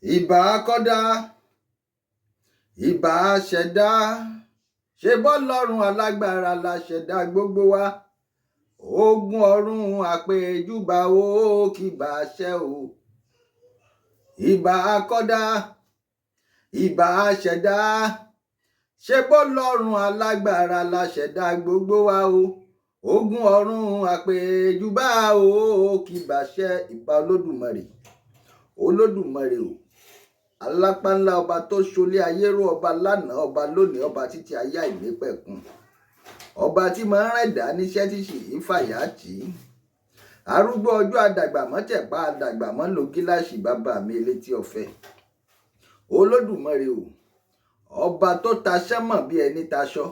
ìbà kọ́dá ìbà ṣẹ̀dá ṣe bọ́lọ́run alágbára la ṣẹ̀dá gbogbo wa ogun ọ̀run àpèjúbà ó kì bá ṣẹ o. ìbà kọ́dá ìbà ṣẹ̀dá ṣe bọ́lọ́run alágbára la ṣẹ̀dá gbogbo wa o ogun ọ̀run àpèjúbà ó kì bá ṣẹ. ìbà olódùmarè o alápánlá ọba tó ṣolé ayé ró, ọba lánàá ọba lónìí ọba títí ayé àìnípẹ̀kun, ọba tí máa ń rẹ̀dá níṣẹ́ tí sì í fàyà tì í. arúgbó ọjọ́ àdàgbà mọ́tẹ̀pá àdàgbà mọ́ lo gíláàsì bàbá mi elétí ọ̀fẹ́. olódùmarè o ọba tó ta sánmọ̀ bí ẹni taṣọ,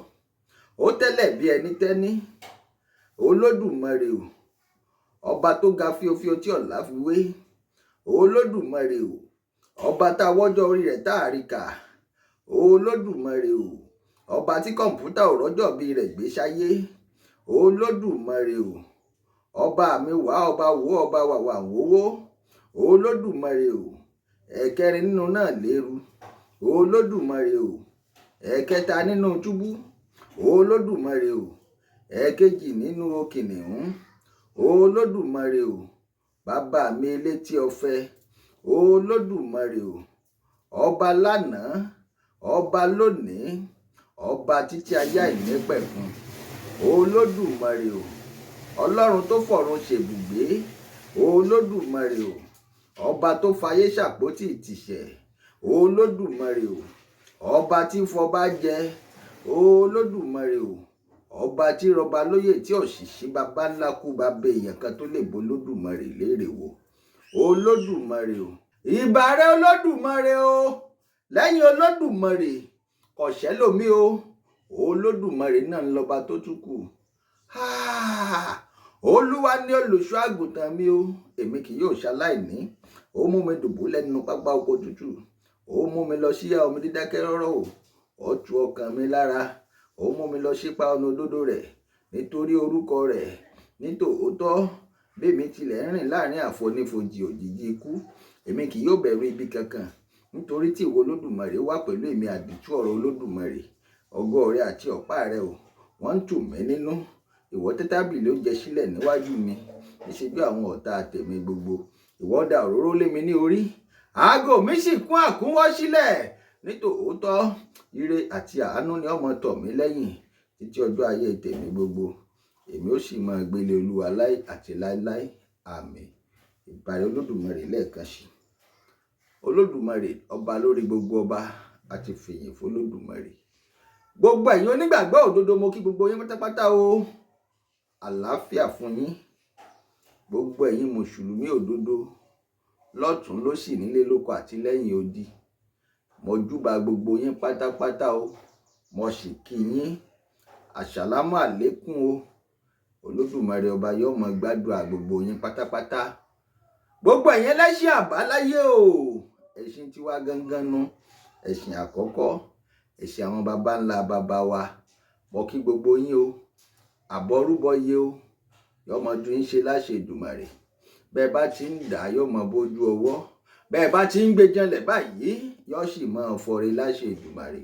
ó tẹ́lẹ̀ bí ẹni tẹ́ní. olódùmarè o ọba tó ga fíofío tí ọ̀la fi wé. olódùmarè o ọba tá a wọ́jọ́ orí rẹ̀ tá a rí kà. olódùmarè o ọba tí kọ̀ǹpútà ò rọ́jọ́ bí rẹ̀ gbé sáyé. olódùmarè o ọba mi wá ọba wò ọba wàwà wówó. olódùmarè o ẹ̀kẹrin nínú náà lérú. olódùmarè o ẹ̀kẹta nínú túbú. olódùmarè o ẹ̀kejì nínú kìnìún. olódùmarè o bàbá mi elétí ọ̀fẹ́. olódùmarè o ọba lánàá ọba lónìí ọba títí ayé àìnípẹ̀kun. olódùmarè o ọlọ́run tó fọ̀run ṣèbùgbé. olódùmarè o ọba tó fayé ṣàpótì ìtìsẹ̀. olódùmarè o ọba tí fọba jẹ. olódùmarè o ọba tí rọba lóyè tí òṣìṣẹ́ baba ńlá kú bàbá èèyàn kan tó lè bo olódùmarè léèrè wò. olódùmarè o ìbà rẹ olódùmarè o lẹ́yìn olódùmarè kò sẹ́lòmí o. olódùmarè náà ń lọba tó tún kù. olúwa ní olùṣọ́ àgùntàn mi o, èmi kì yóò ṣaláìní. ó mú mi dùbúlẹ̀ nínú pápá oko tútù, ó mú mi lọ síyá omi dídákẹ́ rọ́rọ́ o. ó tu ọkàn mi lára, ó mú mi lọ sípa ọ̀nà òdodo rẹ̀ nítorí orúkọ rẹ̀. nítòótọ́ bẹ́ẹ̀mi tilẹ̀ ń rìn láàrin àfonífojì òjìji ikú, èmi kì yóò bẹ̀rù ibi kankan, nítorí tí ìwọ olódùmarè wà pẹ̀lú èmi. àdìtú ọ̀rọ̀ olódùmarè ọgọ́ rẹ àti ọ̀pá rẹ o wọ́n ń tù mí nínú. ìwọ tẹ́ tábìlì oúnjẹ sílẹ̀ níwájú mi níṣẹ́jú àwọn ọ̀tá tèmi gbogbo. ìwọ dà òróró lé mi ní orí, aago mi sì kún àkúnwọ́ sílẹ̀. nítòótọ́ ire àti àánú ni ọmọ tọ̀ mí lẹ́yìn títí ọjọ́ ayé tèmi gbogbo. èmi ó sì máa gbélé olúwa láì àti láíláí. àmín. ìbàrẹ̀ olódùmarè lẹ́ẹ̀kan sí. olódùmarè ọba lórí gbogbo ọba àti fìyìn fọlódùmarè. gbogbo ẹ̀yin onígbàgbọ́ òdodo mo kí gbogbo yín pátápátá o. àlàáfíà fún yín. gbogbo ẹ̀yin mùsùlùmí òdodo lọ́tún lósì nílé lóko àti lẹ́yìn odi, mo júbà gbogbo yín pátápátá o. mo sì kí yín àṣàlámù àlékún o. olódùmarè ọba yóò mọ gbàdúrà gbogbo yín pátápátá. gbogbo ẹ̀yin ẹlẹ́sìn àbáláyé o, ẹ̀sìn tiwa gangan nu, ẹ̀sìn àkọ́kọ́, ẹ̀sìn àwọn baba ńlá baba wa. mo kí gbogbo yín o. àbọrúbọ yé o yóò mọ ju yín ṣe láṣẹ Èdùmàrè. bẹ́ẹ̀ bá ti ń dà yóò mọ bójú ọwọ́, bẹ́ẹ̀ bá ti ń gbé janlẹ̀ báyìí yóò sì mọ fọre láṣẹ Èdùmàrè.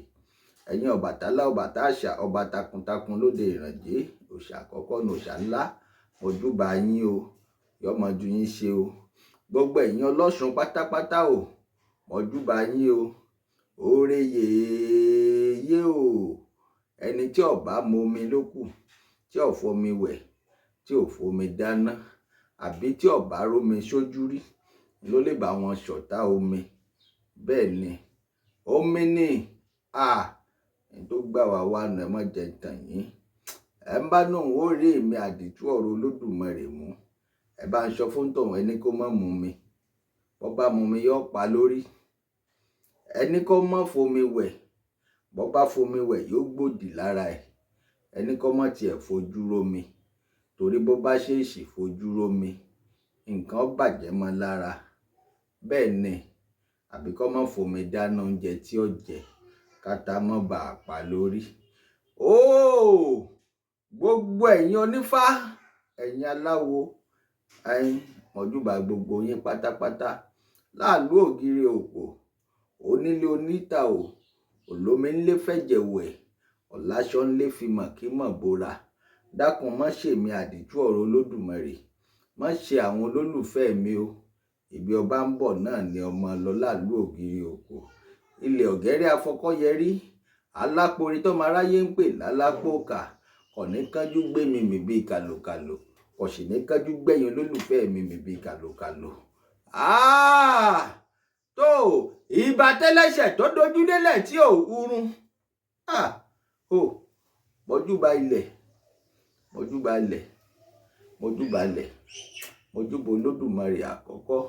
ẹ̀yin Ọbàtálá Ọbàtáṣà ọba takuntakun lóde ìrànjẹ, òòṣà àkọ́kọ́ ní òòṣà ńlá, mo júbà yín o yóò mọ ju yín ṣe o. gbogbo ẹ̀yin Ọlọ́ṣun pátápátá o, mo júbà yín o. oore yèyé o, ẹni tí ó bá momi ló kù, tí ó fomi wẹ̀, tí ó fomi dáná, àbí tí ó bá rómi sójú rí ló lè bá wọn ṣọ̀tá omi. bẹ́ẹ̀ ni omi ní ẹni tó gbà wá wá nà ẹ má jẹ tàn yín. ẹ ń bá náà ó rí èmi àdìtú ọ̀rọ̀ olódùmarè mú, ẹ bá ń sọ fún tọ̀hún ẹni kó má mu mi. bó bá mu mi yóò pa lórí. ẹni kó má fomi wẹ̀, bó bá fomi wẹ̀ yóò gbòdì lára ẹ̀. ẹni kó má tiẹ̀ fojú rómi, torí bó bá ṣèèṣì fojú rómi nǹkan bàjẹ́ mọ́ lára. bẹ́ẹ̀ ni àbí kó má fomi dáná oúnjẹ tí ó jẹ kátà mọ́ bá a pa lórí. gbogbo ẹ̀yin onífá, ẹ̀yin aláwo, mo júbà gbogbo yín pátápátá. láàlú ògiri òpó onílé oníta o olómi ńlé fẹ̀jẹ̀ wẹ̀ ọ̀làṣọ ńlé fi mọ̀kímọ̀ bora dákun má ṣèmi àdìtú ọ̀rọ̀ Olódùmarè má ṣe àwọn olólùfẹ́ mi o ibi ọba ń bọ̀ náà ni ọmọ lọ láàlú ògiri òpó ilẹ̀ ọ̀gẹ́rẹ́ afọkọ́yẹrí alápòrí tọ́mọ aráyé ń pè lálápòkà kò ní kánjú gbé mi mì bíi kàlòkàlò kò sì ní kánjú gbẹ̀yìn olólùfẹ́ mi mì bíi kàlòkàlò. Tó ìbà tẹ́lẹ̀ṣẹ̀ tó dojú délẹ̀ tí ò hurun mojúbà ilẹ̀ mojúbà ilẹ̀ mojúbà ilẹ̀ mojúbà Olódùmarè àkọ́kọ́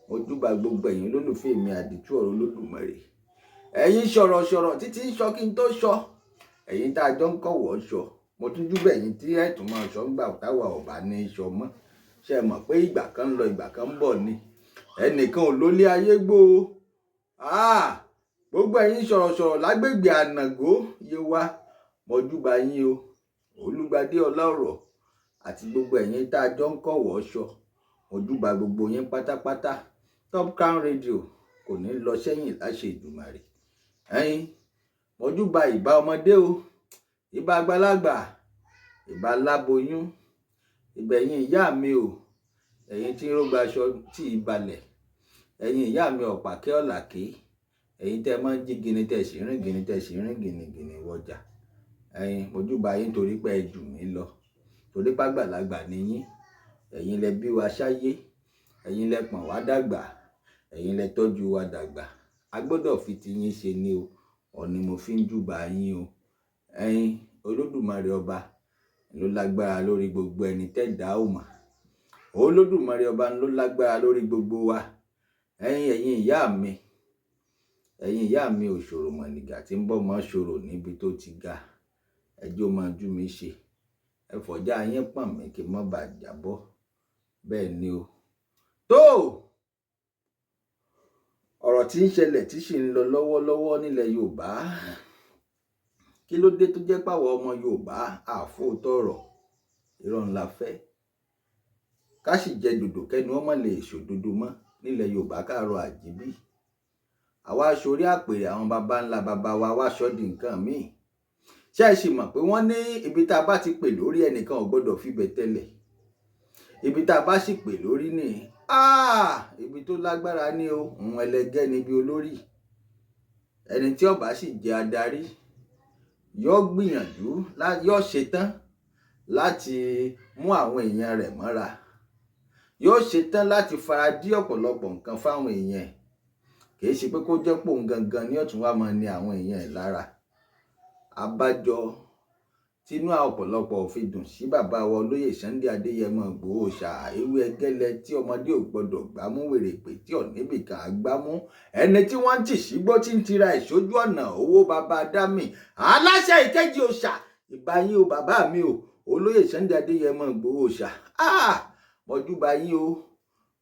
mojúbà gbogbo ẹ̀yin olólùfẹ́ mi àdìtú ọ̀rọ̀ Olódùmarè ẹ̀yin sọ̀rọ̀sọ̀rọ̀ títí ń sọ kí n tó sọ ẹ̀yin tá a jọ ń kọ̀wọ́ sọ mo tún júbẹ̀ ẹ̀yin tí ẹ̀tún máa sọ ń gbà táwa ọ̀bá ní sọ mọ́ ṣe mọ̀ pé ìgbà kan ń lọ ìgbà kan ń bọ̀ ni ẹnìkan ò lólé ayé gbó gbogbo ẹ̀yin sọ̀rọ̀sọ̀rọ̀ lágbègbè ànàgó Yewa mojúbà yín o Olúgbadé Ọláọ̀rọ̀ àti gbogbo ẹ̀yin tá a jọ ń kọ̀wọ́ sọ mojúbà gbogbo yín pátápátá Top Crown Radio kò ní lọ sẹ́yìn láṣẹ Èdùmàrè ẹ̀yin mojúbà ìbà ọmọdé o ìbà àgbàlagbà ìbà aláboyún ìbẹ̀yìn ìyá mi o ẹ̀yin tí ń rógbà aṣọ tí ì balẹ̀ ẹ̀yin ìyá mi ọ̀pàkẹ́ ọ̀làkẹ́ ẹ̀yin tẹ́ máa ń jí gini tẹ́ sì rìn gini tẹ́ sì rìn gìnìgìnì wọjà ẹ̀yin mojúbà yín torí pé ẹ jù mí lọ torí pàgbàlagbà ni yín ẹ̀yin lẹ bí wa sáyé ẹ̀yin lẹ pọ̀n wá dàgbà ẹ̀yin lẹ tọ́jú wa dàgbà a gbọ́dọ̀ fi ti yín ṣe ni o ọ̀ni mo fi ń júbà yín o ẹ̀yin Olódùmarè ọba ló lágbára lórí gbogbo ẹni tẹ́dá ò mọ̀ Olódùmarè ọba ló lágbára lórí gbogbo wa ẹ̀yin ìyá mi òṣòro mọ̀nìgà tí ń bọ́ mọ́ ṣòro níbi tó ti ga ẹjọ́ máa jú mi ṣe ẹ̀fọ́já yín pọ̀n mí kí n má bàa jábọ́ bẹ́ẹ̀ ni o tó ọ̀rọ̀ tí ń ṣẹlẹ̀ tí sì ń lọ lọ́wọ́lọ́wọ́ nílẹ̀ Yorùbá kí ló dé tó jẹ́ pàwọ̀ ọmọ Yorùbá àfóòtọ́ ọ̀rọ̀ irọ́ ńlá fẹ́ ká sì jẹ dòdò kẹ́nu ọmọ lè ṣòdodo mọ́ nílẹ̀ Yorùbá káàárọ̀ àjíbí àwa sórí àpèrè àwọn baba ńlá baba wa wá sọ́dí nǹkan míì ṣé ẹ sì mọ̀ pé wọ́n ní ibi tá a bá ti pè lórí ẹnìkan ò gbọ́dọ̀ fibẹ̀ tẹ́lẹ̀ ibi tá a bá sì pè lórí ní ibi tó lágbára ní ohun ẹlẹgẹ́ níbi olórí ẹni tí ó bá sì jẹ́ adarí yóò gbìyànjú yóò ṣetán láti mú àwọn èèyàn rẹ̀ mọ́ra yóò ṣetán láti fara dí ọ̀pọ̀lọpọ̀ nǹkan fáwọn èèyàn kìí ṣe pé kó jẹ́ pòun gangan ní ọ̀tún wá máa ní àwọn èèyàn ẹ̀ lára abájọ tínú ọ̀pọ̀lọpọ̀ ò fi dùn sí bàbá wa olóyè Sunday Adéyẹmọ Ìgbòho Ṣàá ewé ẹgẹlẹ tí ọmọdé ò gbọdọ̀ gbámú wèrè pé tí ọ̀nẹ́bìkan àgbámú ẹni tí wọ́n ń tì sígbó tí ń tira ìṣojú ọ̀nà owó bàbá dámì aláṣẹ ìkejì òòṣà ìbà yín o bàbá mi o olóyè Sunday Adéyẹmọ Ìgbòho Ṣàá mojúbà yín o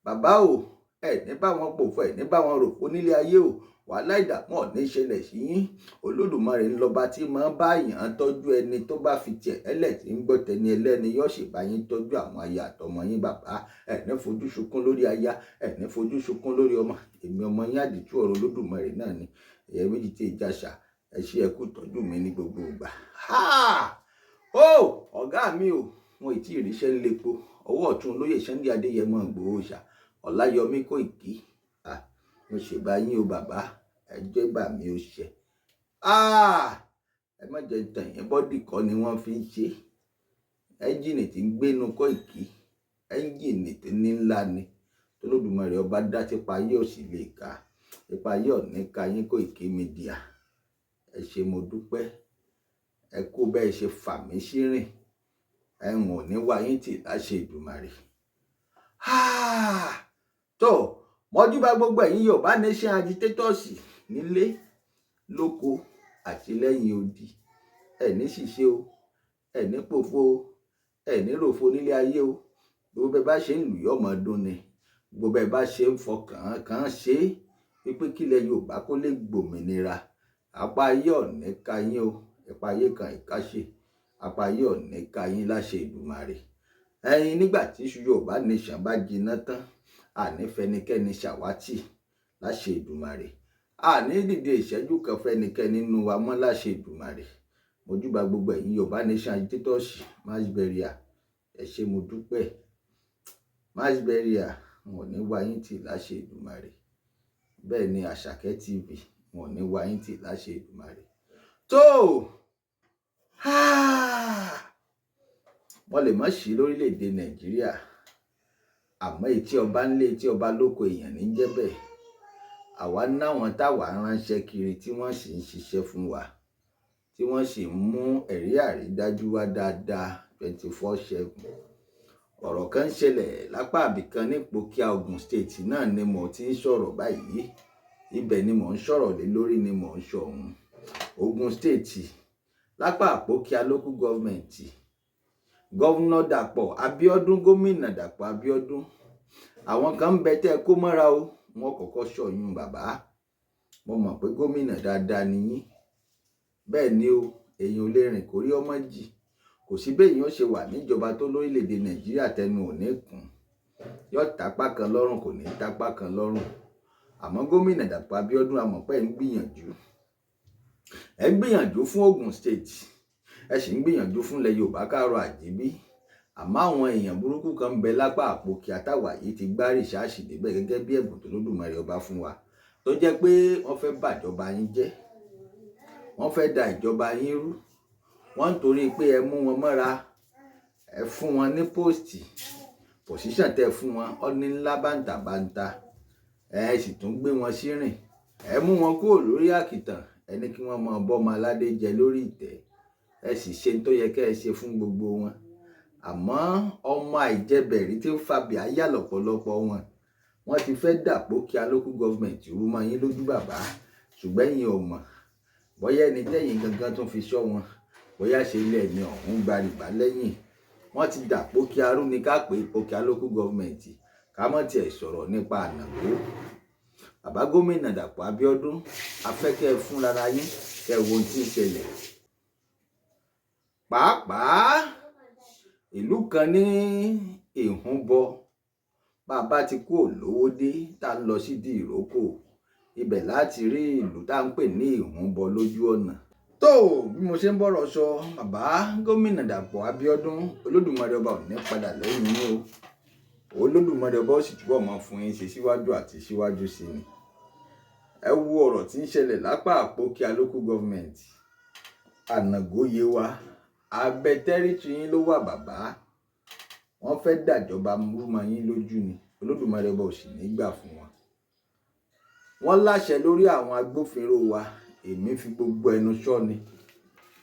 bàbá o ẹ ní bá wọn pòfo ẹ ní bá wọn rò onílé ayé o wàhálà ìdààmú ọ̀ní ìṣẹ̀lẹ̀ sí yín Olódùmarè ń lọ́ba tí máa ń bá èèyàn tọ́jú ẹni tó bá fi tiẹ̀ ẹlẹ̀ tí ń gbọ́ tẹni ẹlẹ́ni yóò sì bá yín tọ́jú àwọn aya àtọmọ yín bàbá ẹ ní fojú sunkún lórí aya ẹ ní fojú sunkún lórí ọmọ èmi ọmọ yín àdìtú ọ̀rọ̀ Olódùmarè náà ni ẹ̀yẹ méjì tí ìjà ṣà ẹ ṣe ẹ kú tọ́jú mi ní gbogbo ìgbà. Ọ̀gá mi o wọn ì tí ì ríṣẹ́ ńlẹ́po ọwọ́ ọ̀tún olóyè Sunday Adéyẹmọ Ìgbòho Ṣàá Ọláyọmí Kóìkí mo ṣèbá yín o bàbá ẹjọ́ ìbà mi ò ṣe ẹ má jẹ tàn yín bọ́dì kọ́ ni wọ́n fi ń ṣe ẹ́ńjìnì tí ń gbénu Kóìkí ẹ́ńjìnì tó ní ńlá ni Olódùmarè ọba dá tipa ayé ò sì lè ka tipa ayé ò ní ka yín Kóìkí Media ẹ ṣé mo dúpẹ́ ẹ kú bẹ́ẹ̀ ṣe fà mí sí rìn ẹ̀wọ̀n ò ní wá yín tì láṣẹ Èdùmàrè. Tó mọ́júbà gbogbo ẹ̀yin Yorùbá Nation agitators nílé lóko àti lẹ́yìn odi ẹ̀ní ṣìṣe o ẹ̀ní pòfo o ẹ̀ní ròfo nílé ayé o gbogbo bẹ́ẹ̀ bá ṣe ń lù yọ́ mọ́ dún ni gbogbo bẹ́ẹ̀ bá ṣe ń fọkàn kan ṣe wípé kílẹ̀ Yorùbá kó lè gbòmìnira apá ayé ọ̀ní ka yín o ẹ̀pá ayé kan ìkáṣe apá ayé ọ̀ní ka yín láṣẹ Èdùmàrè ẹ̀yin nígbà tí Yorùbá Nation bá jiná tán àní fẹnikẹ́ni ṣàwátì láṣẹ Èdùmàrè, àní dìde ìṣẹ́jú kan fẹnikẹ́ni nínú wa mọ́ láṣẹ Èdùmàrè. Mojúbà gbogbo ẹ̀yin Yorùbá Nation agitators, mass burial, ẹ ṣé mo dúpẹ́. Mass burial, wọn ò ní wá yín tì láṣẹ Èdùmàrè. Bẹ́ẹ̀ ni Àṣàkẹ́ TV, wọn ò ní wá yín tì láṣẹ Èdùmàrè. Tó wọ́n lè má sí lórílẹ̀‐èdè Nàìjíríà, àmọ́ etí ọba ńlé etí ọba lóko èèyàn ní jẹ́ bẹ́ẹ̀. Àwa náwọn táwa ránṣẹ́ kiri tí wọ́n sì ń ṣiṣẹ́ fún wa, tí wọ́n sì ń mú ẹ̀rí àrídájú wá dáadáa 24/7. Ọ̀rọ̀ kan ń ṣẹlẹ̀ lápá àbìkan ní Ìpókíà Ògùn State náà ni mo ti ń sọ̀rọ̀ báyìí. Ibẹ̀ ni mò ń sọ̀rọ̀ lé lórí ni mò ń sọ ọ̀hún. Ògùn State lápá Ìpókíà local government, gọ́vùnà Dàpọ̀ Abíọ́dún, gómìnà Dàpọ̀ Abíọ́dún, àwọn kan ń bẹ tẹ́ kó mọ́ra o. Wọ́n kọ́kọ́ ṣọ̀yún bàbá, mo mọ̀ pé gómìnà dáadáa ni yín. Bẹ́ẹ̀ ni o, èèyàn ò lè rìn kórí ọmọ jì. Kò sí béèyàn ó ṣe wà níjọba tó lórílẹ̀‐èdè Nàìjíríà tẹnu ò ní kùn. Yóò tápá kan lọ́rùn, kò ní tápá kan lọ́rùn. Àmọ́ gómìnà Dàpọ̀ Abíọ́dún, a mọ̀ pé ẹ ń gbìyànjú. Ẹ ń gbìyànjú fún Ògùn State, ẹ sì ń gbìyànjú fún ilẹ̀ Yorùbá káàárọ̀ àjíbí. Àmọ́ àwọn èèyàn burúkú kan ń bẹ lápá Ìpókíà táwa yìí ti gbá rìsáàsì débẹ̀ gẹ́gẹ́ bí ẹ̀bùn tó lódùmarè ọba fún wa, tó jẹ́ pé wọ́n fẹ́ bàjọba yín jẹ́, wọ́n fẹ́ da ìjọba yín rú. Wọ́n ń torí pé ẹ mú wọn mọ́ra, ẹ fún wọn ní póòstì, pòsíṣàn tẹ fún wọn ó ní ńlá bàǹtàbàǹtà, ẹ sì tún gbé wọn sí rìn. Ẹ mú wọn kúrò lórí àkìtàn, ẹ ní kí wọ́n mọ bọ́mọ aládé jẹ lórí ìtẹ́, ẹ sì ṣe tó yẹ kẹ́ ẹ ṣe fún gbogbo wọn. Àmọ́ ọmọ àìjẹbẹ̀rí tí ń fàbí àyà lọ́pọ̀lọpọ̀ wọn, wọ́n ti fẹ́ dà Ìpókíà local government rú mọ́ yín lójú bàbá. Ṣùgbọ́n ẹ̀yin ò mọ̀ bóyá ẹni tẹ́yìn gangan tún fi ṣọ́ wọn, bóyá ṣe ilé ẹni ọ̀hún gba rìbá lẹ́yìn. Wọ́n ti dà Ìpókíà rú ní ká pé Ìpókíà local government, ká mọ̀ tiẹ̀ sọ̀rọ̀ nípa Ànàgó. Bàbá gómìnà Dàpọ̀ Abíọ́dún, afẹ́kẹ́ fún rárá yín kẹ́ wo ohun tí ń ṣẹlẹ̀. Pàápàá ìlú kan ní Ìhúnbọ, bàbá ti kú olówó dé tá ń lọ sí di ìrókò, ibẹ̀ láti rí ìlú tá ń pè ní Ìhúnbọ lójú ọ̀nà. Tó bí mo ṣe ń bọ̀rọ̀ sọ, bàbá gómìnà Dàpọ̀ Abíọ́dún, Olódùmarè ọba ò ní padà lẹ́yìn yín o. Olódùmarè ọba ó sì túbọ̀ máa fún yín ṣe síwájú àti síwájú sí ni. Ẹ wo ọ̀rọ̀ tí ń ṣẹlẹ̀ lápá Ìpókíà local government. Ànàgó yé wa, abẹ́ tẹ́rítì yín ló wà bàbá. Wọ́n fẹ́ dàjọba rú mọ́ yín lójú ni. Olódùmarè ọba ò sì ní gbà fún wọn. Wọ́n láṣẹ lórí àwọn agbófinró wa, èmi fi gbogbo ẹnu sọ ni.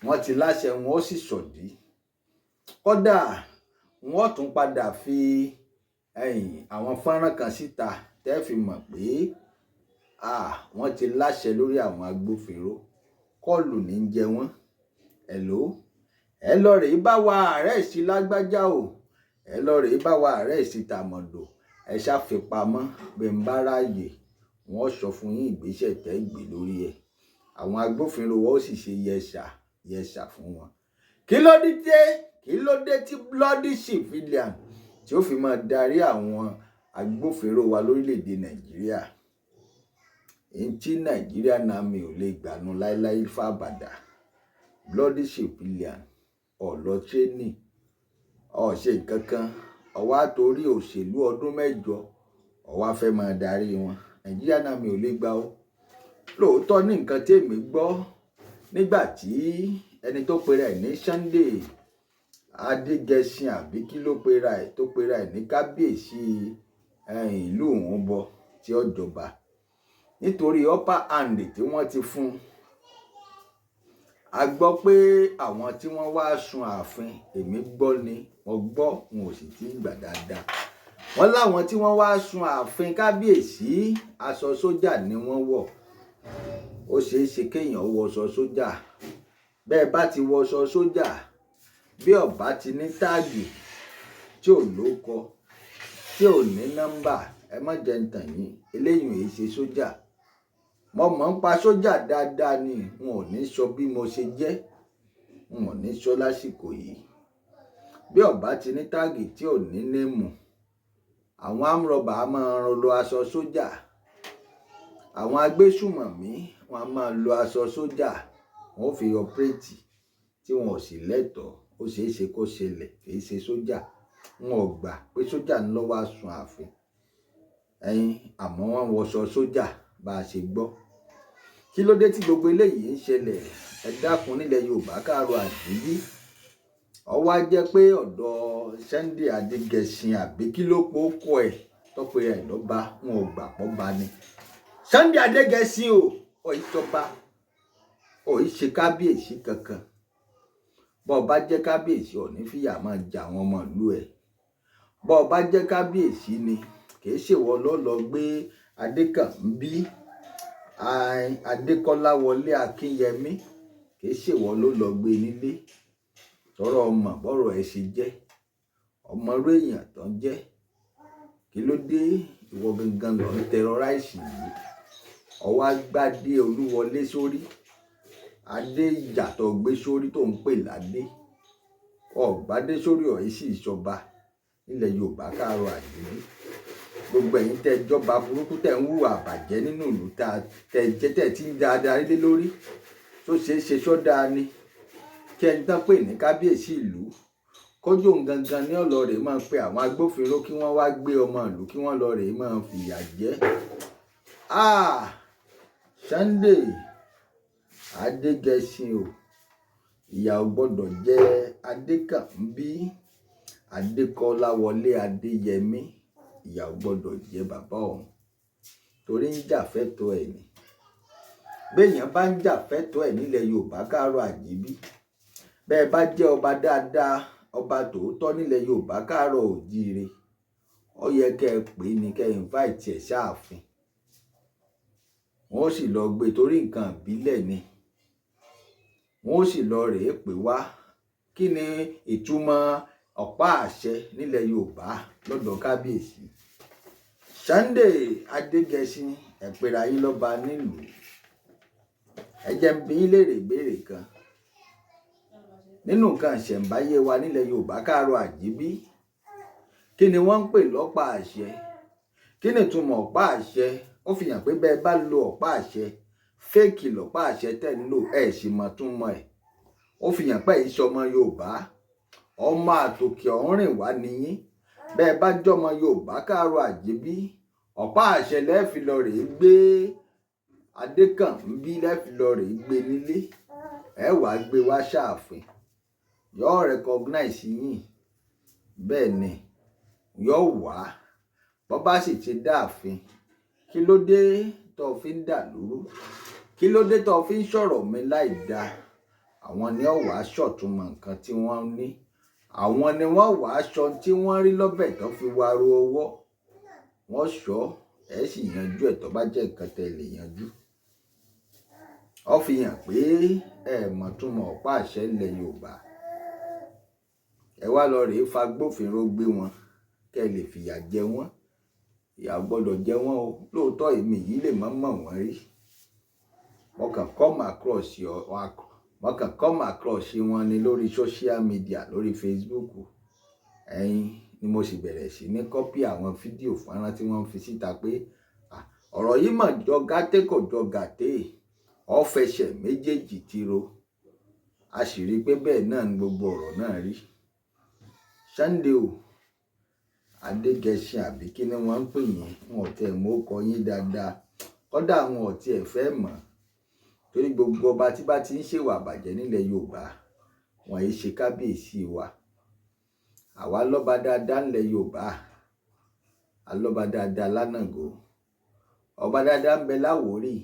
Wọ́n ti láṣẹ, wọn ó sì sọ̀dí. Kódà wọ́n tún padà fi àwọn fọ́nrán kan síta tẹ́ fi mọ̀ pé wọ́n ti láṣẹ lórí àwọn agbófinró. Kọ́ọ̀lù ní ń jẹ wọ́n. Hello, ẹ lọ rèé bá wa àrẹ́sì lágbájá o, ẹ lọ rèé bá wa àrẹ́sì tàmọ̀dò, ẹ ṣàfipamọ́ pé ń bá ráàyè, wọ́n sọ fún yín ìgbésẹ̀ tẹ́ gbé lórí ẹ̀. Àwọn agbófinró wọn ó sì ṣe yẹsà fún wọn. Kí ló dé tí bloody civilian tí ó fi máa darí àwọn agbófinró wa lórílẹ̀‐èdè Nàìjíríà? Èyí tí Nàìjíríà náà mi ò lè gbànú láíláí fàbàdà. Bloody civilian, ọ̀lọ́ training, ọ̀ṣẹ́ nǹkan kan, ọwá torí òṣèlú ọdún 7 ọwá fẹ́ máa darí wọn. Nàìjíríà náà mi ò lè gbà ó. Lóòótọ́ ní nǹkan tí èmi gbọ́ nígbà tí ẹni tó pera ẹ̀ ní Sunday Adégẹṣin àbí kí ló pera ẹ̀, tó pera ẹ̀ ní kábíyèsí ìlú Ìhúnbọ tí ó jọba, nítorí upper hand tí wọ́n ti fún. A gbọ́ pé àwọn tí wọ́n wá sun ààfin, èmi gbọ́ ni, wọ́n gbọ́, wọn ò sì tí ì gbà dáadáa. Wọ́n láwọn tí wọ́n wá sun ààfin kábíyèsí, aṣọ sójà ni wọ́n wọ̀. Ó ṣeé ṣe kéèyàn wọṣọ sójà. Bẹ́ẹ̀ bá ti wọṣọ sójà, bí ọba ti ní táàgì tí ò lóko, tí ò ní nọ́mbà, ẹ má jẹ́ ń tàn yín, eléyìí èyí ṣe sójà. Mo mọ̀ ń pa sójà dáadáa ni, wọn ò ní sọ bí mo ṣe jẹ́, wọn ò ní sọ lásìkò yìí. Bí ọba ti ní táàgì tí ò ní néèmù, àwọn amrọ̀bà á máa lo aṣọ sójà, àwọn agbésùmọ̀mí wọn á máa lo aṣọ sójà, wọn ò fi ọpẹ́rẹ́tì tí wọn ò sì lẹ́tọ̀ọ́. Ó ṣeé ṣe kó ṣẹlẹ̀, kì í ṣe sójà. Wọn ò gbà pé sójà ń lọ wá sun ààfin. Àmọ́ wọ́n wọṣọ sójà bá a ṣe gbọ́. Kí ló dé tí gbogbo eléyìí ń ṣẹlẹ̀? Ẹ dákun nílẹ̀ Yorùbá káàárọ̀ àjíbí. Ó wá jẹ́ pé ọ̀dọ̀ Sunday Adégẹṣin àbí kí ló pòókọ ẹ̀ tọ́pẹ́ ẹ̀ lọ́ba, wọn ò gbà pọ́ ba ni. Sunday Adégẹṣin ò ìjọba, ò ì ṣe kábíyèsí kankan. Bọ́ ọ bá jẹ́ kábíyèsí ò ní fìyà máa jà àwọn ọmọ ìlú ẹ̀. Bọ́ ọ bá jẹ́ kábíyèsí ni kì í ṣèwọ ló lọ gbé Adékànbí Adékọ́láwọlé Akínyẹmí, kì í ṣèwọ ló lọ gbé nílé. Tọrọ ọmọ bọ́rọ̀ ẹ ṣe jẹ́, ọmọ irú èèyàn tó ń jẹ́. Kí ló dé ìwọ gangan lọ ń tẹrọráìsì yìí? Ọwọ́ agbádé Olúwọlé sórí, adé ìjà tó gbé sórí tó ń pè ládé. Ọ̀gbádé sórí ọ̀yẹ́ sì ìṣọba nílẹ̀ Yorùbá káàárọ̀ àjíbí. Gbogbo ẹ̀yin tẹ́ jọba burúkú tẹ́ ń hùwà bàjẹ́ nínú ìlú tẹ́ tí ń dáadáa lé lórí. Tó ṣeé ṣe sọ́dá ni kí ẹni tán pè ní kábíyèsí ìlú kójú òun gangan ní ọlọ́rẹ̀ máa pe àwọn agbófinró kí wọ́n wá gbé ọmọ ìlú kí wọ́n lọ rèé máa fìyà jẹ. Sunday Adégẹṣin ìyà ò gbọ́dọ̀ jẹ Adékànbí Adékọ́láwọlé Adéyẹmí, ìyà ò gbọ́dọ̀ jẹ bàbá ọ̀hún torí ń jà fẹ́tọ̀ọ́ ẹ̀ ni. Béèyàn bá ń jà fẹ́tọ̀ọ́ ẹ̀ nílẹ̀ Yorùbá káàárọ̀ àjíbí, bẹ́ẹ̀ bá jẹ́ ọba dáadáa, ọba tòótọ́ nílẹ̀ Yorùbá káàárọ̀ òjíire, ó yẹ kẹ́ ẹ pè ní kẹ́ ẹ invite ẹ̀ sáàfin. Wọ́n sì lọ gbé torí nǹkan ìbílẹ̀ ni. Wọ́n sì lọ rèé pè wá. Kí ni ìtumọ̀ ọ̀pá àṣẹ nílẹ̀ Yorùbá lọ́dọ̀ kábíyèsí? Sunday Adégẹṣin ẹ pera yín lọ́ba nílùú. Ẹ jẹ́ n bi yín léèrè ìbéèrè kan. Nínú nǹkan ìṣẹ̀ǹbáyé wa nílẹ̀ Yorùbá káàárọ̀ àjíbí, kí ni wọ́n ń pè lọ́pá àṣẹ? Kí ni ìtumọ̀ ọ̀pá àṣẹ? Ó fi hàn pé bẹ́ẹ̀ bá lo ọ̀pá àṣẹ, fẹ́ẹ̀kì lọ́pá àṣẹ tẹ́ ń lò, ẹ̀ sì mọ̀ tún mọ̀ ẹ̀. Ó fi hàn pé ìṣọmọ Yorùbá, ọmọ àtòkè ọ̀rìn wá nìyí. Bẹ́ẹ̀ bá jọmọ Yorùbá káàárọ̀ àjíbí, ọ̀pá àṣẹ lẹ́ẹ̀fi lọ rèé gbé Adékànbí, lẹ́ẹ̀fi lọ rèé gbé nílé. Ẹ wàá gbé wá sáàfin. Yóò recognize yín. Bẹ́ẹ̀ ni yóò wá. Bọ́ bá sì ti dáàfin, kí ló dé tó fi ń dà lóru? Kí ló dé tó fi ń sọ̀rọ̀ mi láì dá? Àwọn ni ó wàá ṣọ̀túnmọ̀ nǹkan tí wọ́n ní. Àwọn ni wọ́n wàá sọ tí wọ́n rí lọ́bẹ̀ tó fi waro ọwọ́. Wọ́n sọ ẹ sì yanjú ẹ̀ tó bá jẹ́ nǹkan tẹ́ lè yanjú. Ó fi hàn pé ẹ mọ̀ túmọ̀ ọ̀pá àṣẹ ilẹ̀ Yorùbá. Ẹ wá lọ rèé fagbófinró gbé wọn kẹ́ lè fìyà jẹ wọ́n. Ìyà gbọ́dọ̀ jẹ wọ́n o. Lóòótọ́ èmi yìí lè má mọ̀ wọ́n rí. Mo kàn come across wọn ni lórí social media, lórí Facebook. Ni mo sì bẹ̀rẹ̀ sí ní kọ́pì àwọn fídíò fọ́nrán tí wọ́n fi síta pé ọ̀rọ̀ yìí mà jọ gàté kò jọ gàté. Ó fẹsẹ̀ méjèèjì tiro. A sì rí pé bẹ́ẹ̀ náà ni gbogbo ọ̀rọ̀ náà rí. Sunday Adégẹṣin àbí kí ni wọ́n ń pè yín? Wọn ò tẹ̀ mọ́ kọ yín dáadáa. Kódà wọn ò tiẹ̀ fẹ́ mọ̀. Torí gbogbo ọba tí bá ti ń ṣèwà bàjẹ́ nílẹ̀ Yorùbá, wọn yìí ṣe kábíyèsí wa. Àwa lọ́ba dáadáa nílẹ̀ Yorùbá. Alọ́ba dáadáa lánàgó. Ọba dáadáa ń bẹ láwórì.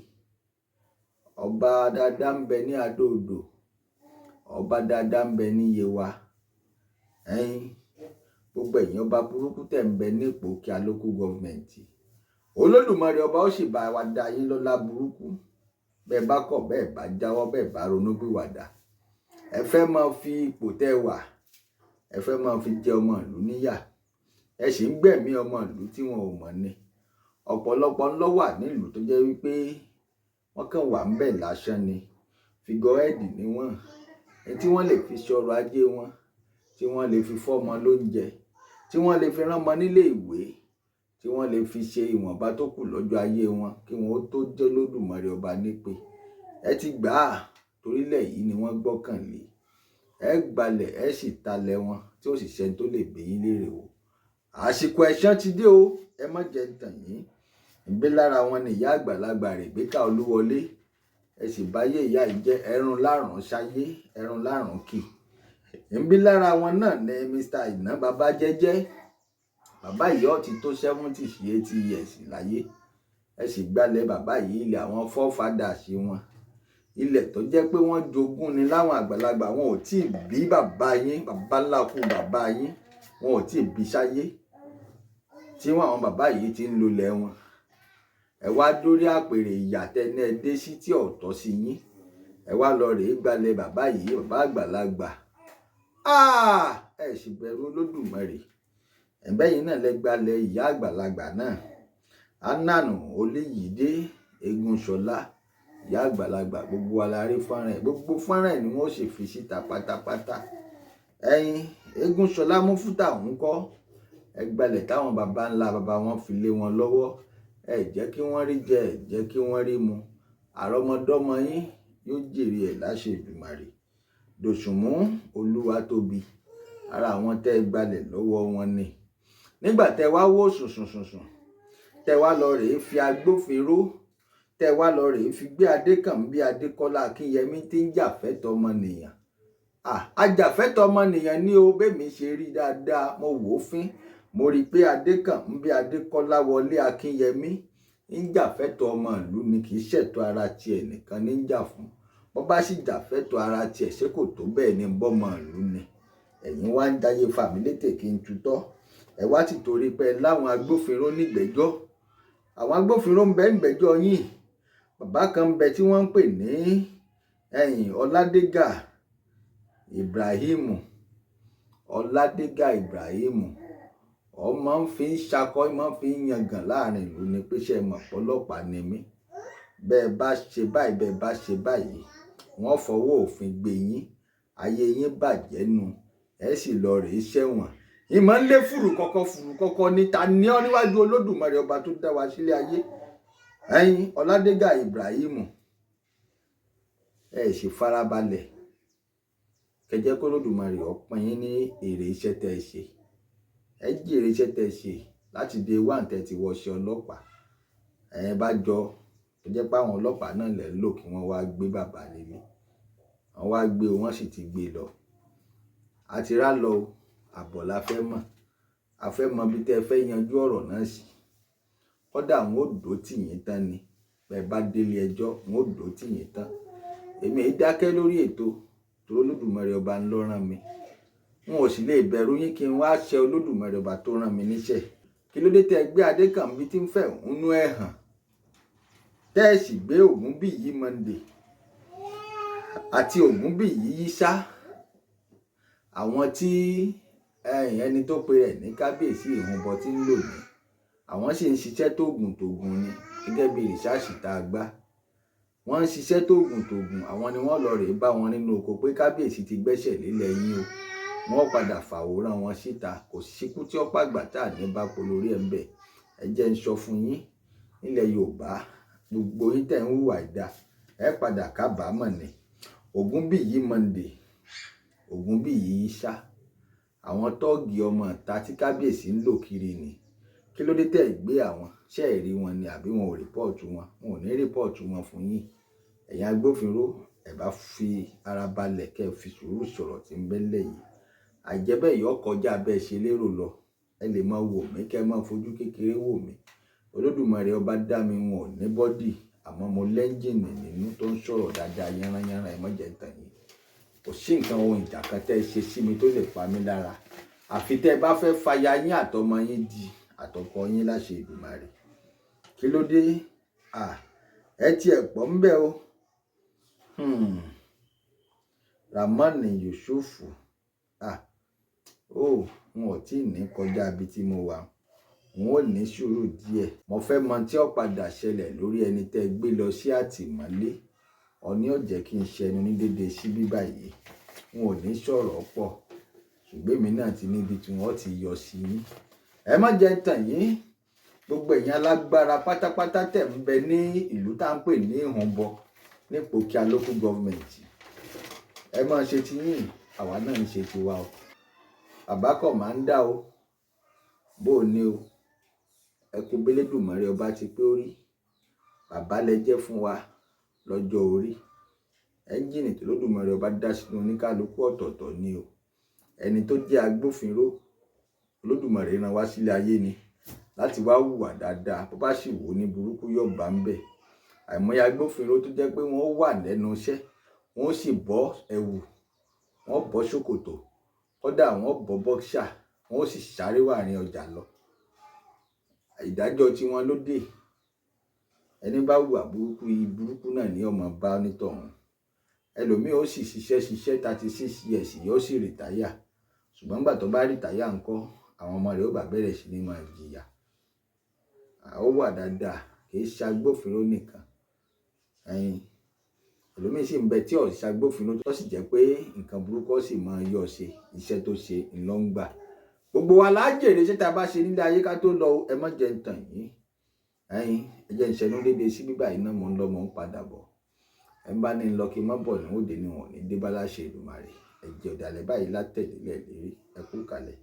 Ọba dáadáa ń bẹ ní Adó-Odò. Ọba dáadáa ń bẹ ní Yewa. Gbogbo ẹ̀yin ọba burúkú tẹ̀ ń bẹ ní Ìpòkíà local government. Olódùmarè ọba ó sì bá wa dá yín lọ́lá burúkú. Bẹ́ẹ̀ bá kọ̀, bẹ́ẹ̀ bá jáwọ́, bẹ́ẹ̀ bá ronúpìwàdà. Ẹ fẹ́ máa fi ipò tẹ́ wà, ẹ fẹ́ máa fi jẹ ọmọ ìlú níyà. Ẹ sì ń gbẹ̀mí ọmọ ìlú tí wọn ò mọ̀ ni. Ọ̀pọ̀lọpọ̀ ló wà nílùú tó jẹ́ wípé wọ́n kàn wà ńbẹ̀ lásán ni. Figurehead ni wọ́n. Tí wọ́n lè fi ṣọrọ̀ ajé wọn, tí wọ́n lè fi fọ́mọ lóúnjẹ, tí wọ́n lè fi rán ọmọ nílé ìwé, tí wọ́n lè fi ṣe ìwọ̀nba tó kù lọ́jọ́ ayé wọn kí wọ́n tó jẹ́ Olódùmarè ọba nípè. Ẹ ti gbà á torílẹ̀ yìí ni wọ́n gbọ́kànlé. Ẹ gbalẹ̀ ẹ sì talẹ̀ wọn tí ó sì ṣẹ́ni tó lè gbé yín lérè wò. Àsìkò ẹ̀san ti dé o, ẹ má jẹ́ n tàn yín. Ìgbé lára wọn ni ìyá àgbàlagbà Rèbékà Olúwọlé. Ẹ sì báyé ìyá yìí jẹ́ ẹrun lárùn ṣayé, ẹrun lárùn kì. Ìgbé lára wọn náà ni Mr. Àìná bàbá jẹ́jẹ́. Bàbá yìí ó ti tó 70 sí 80 years láyé. Ẹ sì gbalẹ̀ bàbá yìí ilẹ̀ àwọn forefathers wọn. Ilẹ̀ tó jẹ́ pé wọ́n jogún ni láwọn àgbàlagbà, wọn ò tí ì bí bàbá yín, bàbá ńlá kú bàbá yín, wọn ò tí ì bí sáyé. Tí àwọn bàbá yìí ti ń lolẹ̀ wọn. Ẹ wá dórí àpèrè ìyàtẹ̀ni ẹ dé sí tí ọ̀tọ̀ sí yín. Ẹ wá lọ rèé gbalẹ̀ bàbá yìí, bàbá àgbàlagbà. Ẹ sì bẹ̀rù Olódùmarè. Ẹ̀bẹ́yìn náà lẹ gbalẹ̀ ìyá àgbàlagbà náà. Ananu Olóyìdé Egúnṣọlá, ìyá àgbàlagbà, gbogbo alárí fọ́nrán ẹ̀, gbogbo fọ́nrán ẹ̀ ni wọ́n sì fi síta pátápátá. Ẹ̀yin Egúnṣọlá Múfútà ń kọ́. Ẹ gbalẹ̀ táwọn baba ńlá baba wọn fi lé wọn lọ́wọ́. Ẹ jẹ́ kí wọ́n rí jẹ, ẹ jẹ́ kí wọ́n rí mu. Àrọ́mọdọ́mọ yín yóò jèrè ẹ̀ láṣẹ Èdùmàrè. Dòsùnmú Olúwatóbi, ara àwọn tẹ́ ẹ gbalẹ̀ lọ́wọ́ wọn ni. Nígbà tẹ́ wá wò sùnsùnsùnsùn, tẹ́ wá lọ rèé fi agbófinró, tẹ́ wá lọ rèé fi gbé Adékànbí Adékọ́lá Akínyẹmí tí ń jà fẹ́tọ̀ ọmọnìyàn. Ajàfẹ́tọ̀ ọmọnìyàn ní o, bẹ́mi ṣe rí dáadáa, mo wò ó fín. Mo rí i pé Adékànbí Adékọ́lá Wọlé Akínyẹmí ń jà fẹ́tọ̀ ọmọ ìlú ni, kì í ṣẹ̀tọ́ ara tiẹ̀ nìkan ní ń jà fún. Bó bá sì jà fẹ́tọ̀ ara tiẹ̀ ṣé kò tó bẹ́ẹ̀ ni bọ́mọ ìlú ni. Ẹ̀yin wá ń dáyé fàmílétè kí n tutọ́. Ẹ wá ti torí pé láwọn agbófinró nígbẹ́jọ́. Àwọn agbófinró ń bẹ nígbẹ́jọ́ yín. Bàbá kan ń bẹ tí wọ́n ń pè ní Ọládégà Ibrahim. Ọládégà Ibrahim. Ọmọ ń fi ń ṣakọ́, ọmọ ń fi ń yangàn láàrin ìlú ni pé ṣe mọ̀ ọlọ́pàá ni mí. Bẹ́ẹ̀ bá ṣe báyìí, bẹ́ẹ̀ bá ṣe báyìí, wọ́n fọwọ́ òfin gbé yín. Ayé yín bàjẹ́ nu. Ẹ sì lọ rèé ṣẹ̀wọ̀n. Ìmọ̀ ń lé fùrù kọ́kọ́ níta ní ọ níwájú Olódùmarè ọba tó dá wa sílé ayé. Ẹ̀yin Ọládégà Ibrahim, ẹ sì farabalẹ̀. Kẹjẹ́ kó Olódùmarè ó pín yín ní èrè iṣẹ́ tẹ́ ẹ ṣe. Ẹ jèrè iṣẹ́ tẹ́ ẹ ṣe láti day one tẹ́ ti wọṣẹ́ ọlọ́pàá. Ẹ bá jọ tó jẹ́ pé àwọn ọlọ́pàá náà lẹ̀ ń lò kí wọ́n wá gbé bàbá lélẹ̀. Wọ́n wá gbé, wọ́n sì ti gbé lọ. A ti rá lọ o, àbọ̀ la fẹ́ mọ̀. A fẹ́ mọ bí tẹ́ ẹ fẹ́ yanjú ọ̀rọ̀ náà sí. Kódà wọn ò dó tì yín tán ni. Bẹ́ẹ̀ bá délé ẹjọ́, wọn ò dó tì yín tán. Èmi ì dákẹ́ lórí ètò tó Olódùmarè ọba ń lọ rán mi. Wọn ò sì lè bẹ̀rù yín kí n wá ṣe Olódùmarè ọba tó rán mi níṣẹ́. Kí ló dé tẹ́ ẹ gbé Adékànbí tí ń fẹ́ òun ẹ̀ hàn? Tẹ́ ẹ sì gbé Ògúnbíyí Monday àti Ògúnbíyí Yísà. Àwọn tí ẹni tó pe rẹ̀ ní kábíyèsí ìhunbọ tí ń lò ní. Àwọn sì ń ṣiṣẹ́ tóògùn ni gẹ́gẹ́ bí rìsáàsì tá a gbá. Wọ́n ń ṣiṣẹ́ tóògùn. Àwọn ni wọ́n lọ rèé bá wọn nínú oko pé kábíyèsí ti gbẹ́sẹ̀ lélẹ̀ yín o. Wọ́n padà fàwòrán wọn síta. Kò síkú tí ó pàgbà tá à ní bá polórí ẹ̀ ń bẹ̀. Ẹ jẹ́ ń sọ fún yín nílẹ̀ Yorùbá, gbogbo yín tẹ̀ ń hùwà ìdá, ẹ padà kábàámọ̀ ni. Ògúnbíyí Monday, Ògúnbíyí Yísà, àwọn tọ́ọ̀gì ọmọ ìta tí kábíyèsí ń lò kiri ni. Kí ló dé tẹ́ ẹ gbé àwọn? Ṣé ẹ rí wọn ni àbí wọn ò rìpọ́ọ̀tù wọn? Wọn ò ní rìpọ́ọ̀tù wọn fún yín. Ẹ̀yin agbófinró, ẹ bá fi ara balẹ̀ kẹ́ ẹ fi sùúrù sọ̀rọ̀ tí ń bẹ́lẹ̀ yìí. Àìjẹ́bẹ́ yìí ó kọjá bẹ́ẹ̀ ṣe lérò lọ. Ẹ lè máa wò mí kẹ́ ẹ máa fojú kékeré wò mí. Olódùmarè ọba dá mi, wọn ò ní bọ́dì, àmọ́ mo lẹ́ńjìnì nínú tó ń sọ̀rọ̀ dáadáa yánranyánra. Ẹ má jẹ́ ń tàn yín. Kò sí nǹkan ohun ìjà kan tẹ́ ẹ ṣe sí mi tó lè pa mí lára. Àfi tẹ́ ẹ bá fẹ́ faya yín àtọmọ yín di àtọkọ yín láṣẹ Èdùmàrè. Kí ló dé? Ẹ tiẹ̀ pọ̀ ń bẹ̀ o. Ramani Yusufu. Wọn ò tí ì ní kọjá ibi tí mo wà. Wọn ò ní sùúrù díẹ̀. Mo fẹ́ mọ tí ó padà ṣẹlẹ̀ lórí ẹni tẹ́ gbé lọ sí àtìmọ́lé. Ọ̀ní ò jẹ́ kí n ṣẹnu ní dédé sí bíbá yìí. Wọn ò ní sọ̀rọ̀ pọ̀. Ṣùgbọ́n èmi náà ti níbi tí wọ́n ti yọ sí yín. Ẹ má jẹ́ tàn yín. gbogbo ẹ̀yin alágbára pátápátá tẹ̀ ń bẹ ní ìlú tá à ń pè ní Ìhànbọ ní Ìpòkíà local government, ẹ máa ṣe ti yín, àwa náà ń ṣe tiwa o. Bàbá kọ̀ máa ń dá o, bó o ní o, ẹ kú b'Elédùmarè ọba ti pé ó rí. Bàbá lẹ jẹ́ fún wa lọ́jọ́ orí. Ẹ́ńjìnì tó l'Olódùmarè ọba dá sínú oníkálukú ọ̀tọ̀ọ̀tọ̀ ni o. Ẹni tó jẹ́ agbófinró, Olódùmarè rán wá sílé ayé ni láti wá hùwà dáadáa, bó bá sì wò ní burúkú yóò bá ń bẹ̀. Àìmọye agbófinró tó jẹ́ pé wọ́n wà lẹ́nu iṣẹ́, wọ́n sì bọ́ ẹ̀wù, wọ́n bọ́ ṣòkòtò, kódà wọ́n bọ́ bọ́ksà, wọ́n sì sáré wàárín ọjà lọ. Ìdájọ́ tí wọ́n ló dé. Ẹni bá hùwà burúkú, burúkú náà ni ọmọ bá onítọ̀hún. Ẹlòmíì ó sì ṣiṣẹ́ 36 years yóò sì rìtáyà, ṣùgbọ́n nígbà tó bá rìtáyà ńkọ́, àwọn ọmọ rẹ̀ ó bá bẹ̀rẹ̀ sí ní máa jìyà. Ó wà dáadáa, kì í ṣagbófinró nìkan. Ẹlòmíì sì ń bẹ tí ò ṣagbófinró tó sì jẹ́ pé nǹkan burúkú sì máa yọ ṣe, iṣẹ́ tó ṣe ńlọ ń gbà. Gbogbo wa lájèrè ṣé tá a bá ṣe nílé ayé ká tó lọ, ẹ má jẹ́ ń tàn yín. Ẹ jẹ́ ń ṣẹnu dédé sí bíbá yìí náà, mò ń lọ, mò ń padà bọ̀. Ẹ bá ní lọ kí n má bọ̀ ní òde ni wọn ní dé bá láṣẹ Èdùmàrè. Ẹ̀jẹ̀ ọ̀dàlẹ̀ báyìí látẹ̀lélẹ̀ lérí. Ẹ kú kalẹ̀.